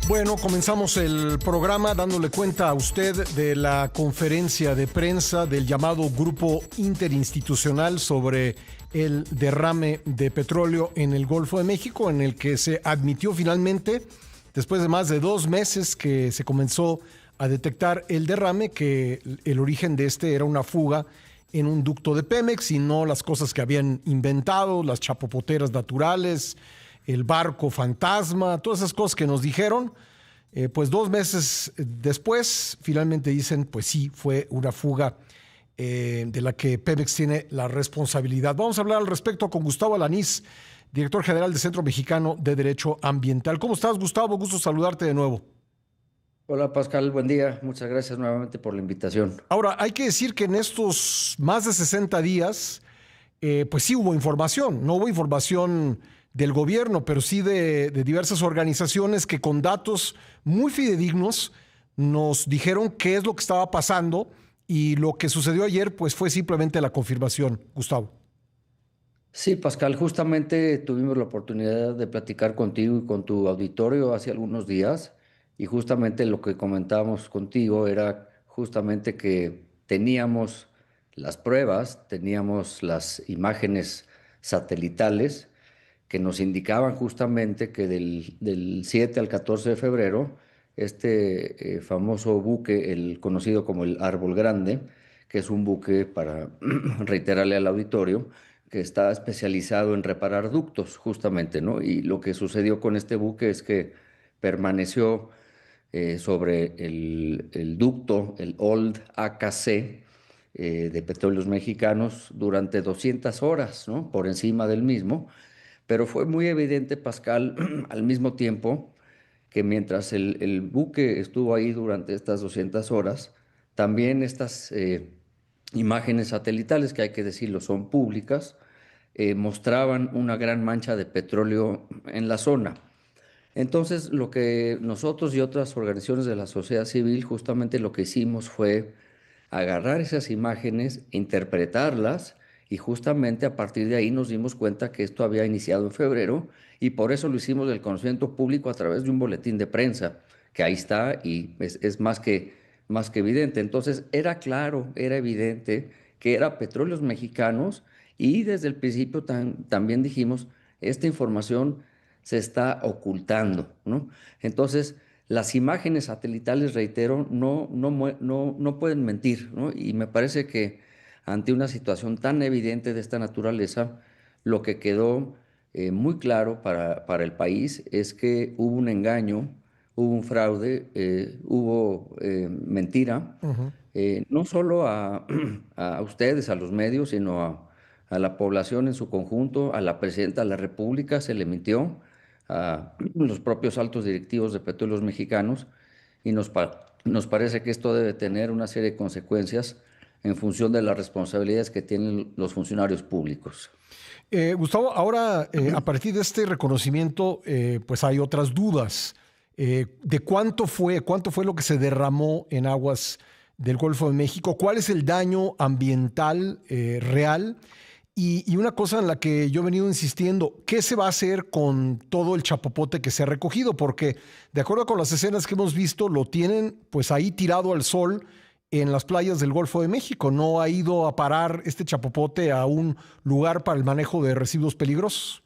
Bueno, comenzamos el programa dándole cuenta a usted de la conferencia de prensa del llamado Grupo Interinstitucional sobre el derrame de petróleo en el Golfo de México, en el que se admitió finalmente, después de más de 2 meses que se comenzó a detectar el derrame, que el origen de este era una fuga en un ducto de Pemex y no las cosas que habían inventado, las chapopoteras naturales, el barco fantasma, todas esas cosas que nos dijeron. Pues 2 meses después, finalmente dicen, pues sí, fue una fuga de la que Pemex tiene la responsabilidad. Vamos a hablar al respecto con Gustavo Alanís, director general del Centro Mexicano de Derecho Ambiental. ¿Cómo estás, Gustavo? Gusto saludarte de nuevo. Hola Pascal, buen día. Muchas gracias nuevamente por la invitación. Ahora, hay que decir que en estos más de 60 días, pues sí hubo información. No hubo información del gobierno, pero sí de diversas organizaciones que con datos muy fidedignos nos dijeron qué es lo que estaba pasando, y lo que sucedió ayer pues fue simplemente la confirmación, Gustavo. Sí, Pascal, justamente tuvimos la oportunidad de platicar contigo y con tu auditorio hace algunos días y justamente lo que comentábamos contigo era justamente que teníamos las pruebas, teníamos las imágenes satelitales que nos indicaban justamente que del 7 al 14 de febrero, este famoso buque, el conocido como el Árbol Grande, que es un buque, para reiterarle al auditorio, que está especializado en reparar ductos, justamente, ¿no? Y lo que sucedió con este buque es que permaneció sobre el ducto, el Old AKC, de Petróleos Mexicanos durante 200 horas, ¿no? Por encima del mismo, pero fue muy evidente, Pascal, al mismo tiempo que mientras el buque estuvo ahí durante estas 200 horas, también estas imágenes satelitales, que hay que decirlo, son públicas, mostraban una gran mancha de petróleo en la zona. Entonces, lo que nosotros y otras organizaciones de la sociedad civil justamente lo que hicimos fue agarrar esas imágenes, interpretarlas y justamente a partir de ahí nos dimos cuenta que esto había iniciado en febrero y por eso lo hicimos del conocimiento público a través de un boletín de prensa, que ahí está y es más que evidente. Entonces, era claro, era evidente que era Petróleos Mexicanos y desde el principio también dijimos, esta información se está ocultando, ¿no? Entonces, las imágenes satelitales, reitero, no pueden mentir, ¿no? Y me parece que ante una situación tan evidente de esta naturaleza, lo que quedó muy claro para el país es que hubo un engaño, hubo un fraude, hubo mentira, Uh-huh. no solo a ustedes, a los medios, sino a la población en su conjunto, a la presidenta de la República se le mintió, a los propios altos directivos de Petróleos Mexicanos, y nos parece que esto debe tener una serie de consecuencias en función de las responsabilidades que tienen los funcionarios públicos. Gustavo, ahora a partir de este reconocimiento, pues hay otras dudas de cuánto fue lo que se derramó en aguas del Golfo de México, cuál es el daño ambiental real, y una cosa en la que yo he venido insistiendo: ¿qué se va a hacer con todo el chapopote que se ha recogido? Porque de acuerdo con las escenas que hemos visto, lo tienen pues ahí tirado al sol en las playas del Golfo de México. ¿No ha ido a parar este chapopote a un lugar para el manejo de residuos peligrosos?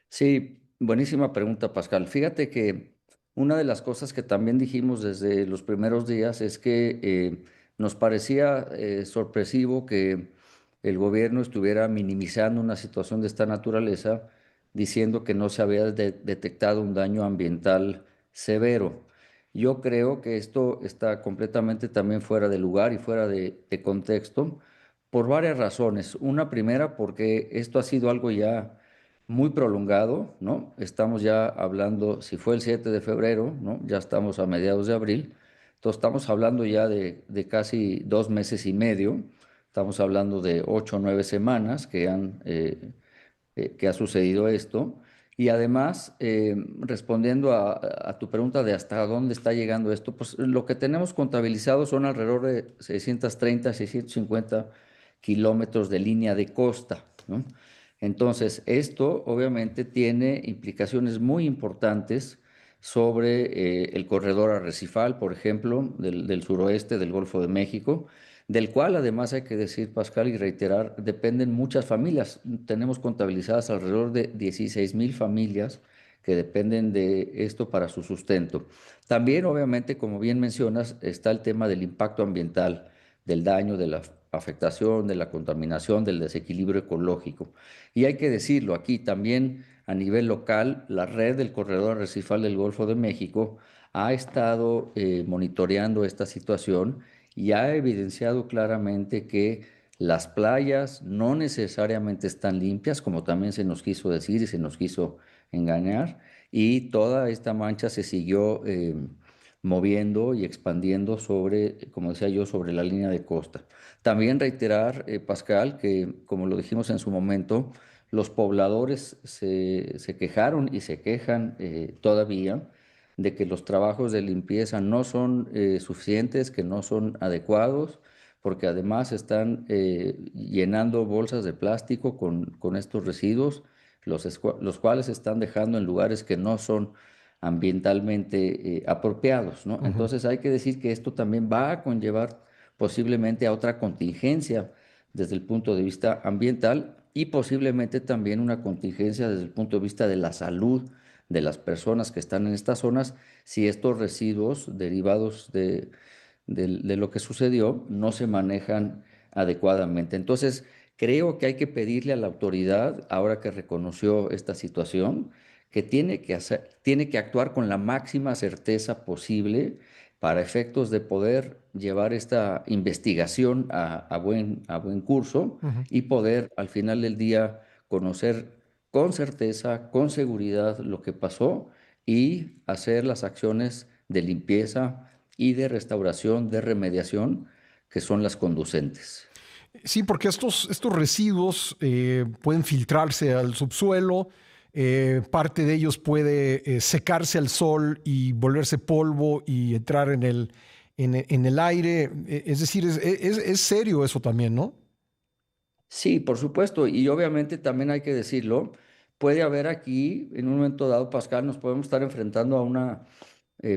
Sí, buenísima pregunta, Pascal. Fíjate que una de las cosas que también dijimos desde los primeros días es que nos parecía sorpresivo que el gobierno estuviera minimizando una situación de esta naturaleza, diciendo que no se había detectado un daño ambiental severo. Yo creo que esto está completamente también fuera de lugar y fuera de contexto por varias razones. Una primera, porque esto ha sido algo ya muy prolongado, ¿no? Estamos ya hablando, si fue el 7 de febrero, ¿no? Ya estamos a mediados de abril, entonces estamos hablando ya de casi 2 meses y medio, estamos hablando de 8 o 9 semanas que ha sucedido esto, y además, respondiendo a tu pregunta de hasta dónde está llegando esto, pues lo que tenemos contabilizado son alrededor de 630, 650 kilómetros de línea de costa, ¿no? Entonces, esto obviamente tiene implicaciones muy importantes sobre el corredor arrecifal, por ejemplo, del suroeste del Golfo de México, del cual además hay que decir, Pascal, y reiterar, dependen muchas familias. Tenemos contabilizadas alrededor de 16,000 familias que dependen de esto para su sustento. También, obviamente, como bien mencionas, está el tema del impacto ambiental, del daño, de la afectación, de la contaminación, del desequilibrio ecológico. Y hay que decirlo, aquí también a nivel local, la red del corredor arrecifal del Golfo de México ha estado monitoreando esta situación y ha evidenciado claramente que las playas no necesariamente están limpias, como también se nos quiso decir y se nos quiso engañar, y toda esta mancha se siguió moviendo y expandiendo sobre, como decía yo, sobre la línea de costa. También reiterar, Pascal, que como lo dijimos en su momento, los pobladores se quejaron y se quejan todavía de que los trabajos de limpieza no son suficientes, que no son adecuados, porque además están llenando bolsas de plástico con estos residuos, los cuales están dejando en lugares que no son ambientalmente apropiados, ¿no? Ujú. Entonces hay que decir que esto también va a conllevar posiblemente a otra contingencia desde el punto de vista ambiental y posiblemente también una contingencia desde el punto de vista de la salud de las personas que están en estas zonas si estos residuos derivados de lo que sucedió no se manejan adecuadamente. Entonces, creo que hay que pedirle a la autoridad, ahora que reconoció esta situación, que tiene que actuar con la máxima certeza posible para efectos de poder llevar esta investigación a buen curso Ujú. y poder al final del día conocer con certeza, con seguridad lo que pasó y hacer las acciones de limpieza y de restauración, de remediación, que son las conducentes. Sí, porque estos residuos pueden filtrarse al subsuelo, parte de ellos puede secarse al sol y volverse polvo y entrar en el aire. Es decir, es serio eso también, ¿no? Sí, por supuesto, y obviamente también hay que decirlo, puede haber aquí, en un momento dado, Pascal, nos podemos estar enfrentando a una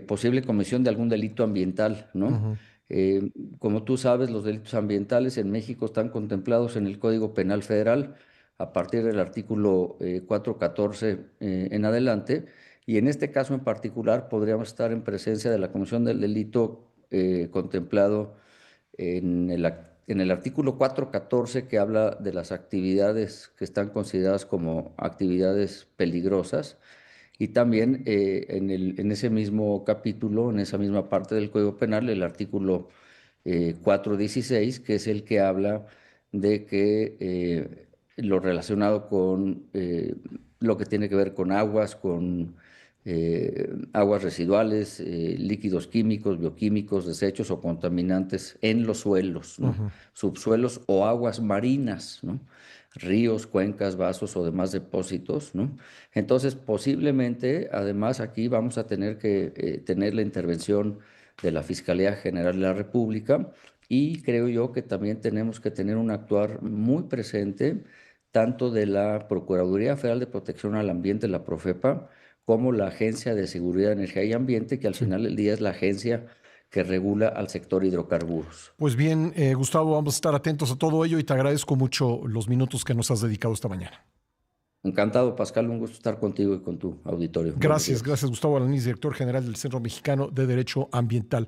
posible comisión de algún delito ambiental, ¿no? Ujú. Eh, Como tú sabes, los delitos ambientales en México están contemplados en el Código Penal Federal a partir del artículo 414 en adelante, y en este caso en particular podríamos estar en presencia de la comisión del delito contemplado en el artículo 414 que habla de las actividades que están consideradas como actividades peligrosas y también en ese mismo capítulo, en esa misma parte del Código Penal, el artículo 416, que es el que habla de que lo relacionado con lo que tiene que ver con aguas, con aguas residuales, líquidos químicos, bioquímicos, desechos o contaminantes en los suelos, ¿no? Ujú. Subsuelos o aguas marinas, ¿no? Ríos, cuencas, vasos o demás depósitos, ¿no? Entonces, posiblemente, además, aquí vamos a tener que tener la intervención de la Fiscalía General de la República y creo yo que también tenemos que tener un actuar muy presente, tanto de la Procuraduría Federal de Protección al Ambiente, la Profepa, como la Agencia de Seguridad, Energía y Ambiente, que al Sí. final del día es la agencia que regula al sector hidrocarburos. Pues bien, Gustavo, vamos a estar atentos a todo ello y te agradezco mucho los minutos que nos has dedicado esta mañana. Encantado, Pascal, un gusto estar contigo y con tu auditorio. Buenos Gracias, días. gracias, Gustavo Alanís, director general del Centro Mexicano de Derecho Ambiental.